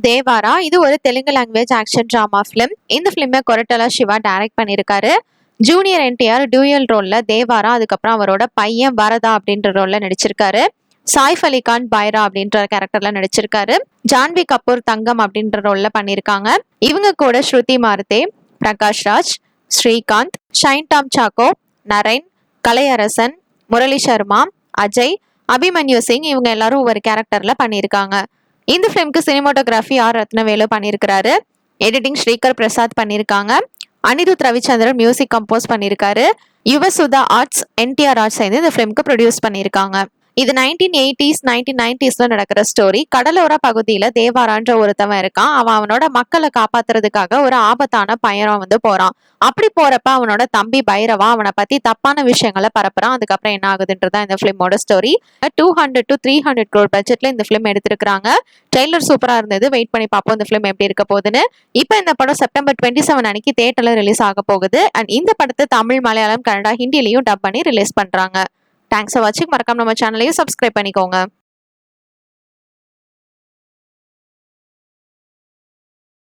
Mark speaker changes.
Speaker 1: தேவாரா இது ஒரு Telugu language action drama film. இந்த ஃபிலிமை கொரட்டலா சிவா டைரக்ட் பண்ணியிருக்காரு. ஜூனியர் என்டிஆர் டூயல் ரோல்ல தேவாரா, அதுக்கப்புறம் அவரோட பையன் வரதா அப்படின்ற ரோல்ல நடிச்சிருக்காரு. சாய்ஃப் அலி கான் பைரா அப்படின்ற கேரக்டர்ல நடிச்சிருக்காரு. ஜான்வி கபூர் தங்கம் அப்படின்ற ரோல்ல பண்ணியிருக்காங்க. இவங்க கூட ஸ்ருதி மாருதே, பிரகாஷ் ராஜ், ஸ்ரீகாந்த், ஷைன் டாம் சாக்கோ, நரேன், கலையரசன், முரளி சர்மா, அஜய், அபிமன்யு சிங் இவங்க எல்லாரும் ஒவ்வொரு கேரக்டர்ல பண்ணியிருக்காங்க. இந்த ஃபிலிம்க்கு சினிமோட்டோகிராஃபி ஆர் ரத்னவேலு பண்ணியிருக்கிறாரு. எடிட்டிங் ஸ்ரீகர் பிரசாத் பண்ணியிருக்காங்க. அனிருத் ரவிச்சந்திரன் மியூசிக் கம்போஸ் பண்ணியிருக்காரு. யுவசுதா ஆர்ட்ஸ், என்டிஆர் ஆர்ட்ஸ் சேர்ந்து இந்த ஃபிலிம்க்கு ப்ரொடியூஸ் பண்ணியிருக்காங்க. இது 1980s 1990sல நடக்கிற ஸ்டோரி. கடலோர பகுதியில தேவாரான்ற ஒருத்தவன் இருக்கான். அவனோட மக்களை காப்பாத்துறதுக்காக ஒரு ஆபத்தான பயணம் போறான். அப்படி போறப்ப அவனோட தம்பி பைரவா அவனை பத்தி தப்பான விஷயங்களை பரப்புறான். அதுக்கப்புறம் என்ன ஆகுதுன்றதா இந்த ஃபிலிமோட ஸ்டோரி. 200 to 300 crore பட்ஜெட்ல இந்த ஃபிலிம் எடுத்திருக்காங்க. ட்ரெய்லர் சூப்பரா இருந்தது. வெயிட் பண்ணி பார்ப்போம் இந்த ஃபிலிம் எப்படி இருக்க போகுதுன்னு. இப்போ இந்த படம் செப்டம்பர் 27 அன்னைக்கு தியேட்டர்ல ரிலீஸ் ஆக போகுது. அண்ட் இந்த படத்தை தமிழ், மலையாளம், கன்னடா, ஹிந்திலையும் டப் பண்ணி ரிலீஸ் பண்றாங்க. தேங்க்ஸ் ஃபார் வாட்சிங். மறக்காம நம்ம சேனலையும் சப்ஸ்கிரைப் பண்ணிக்கோங்க.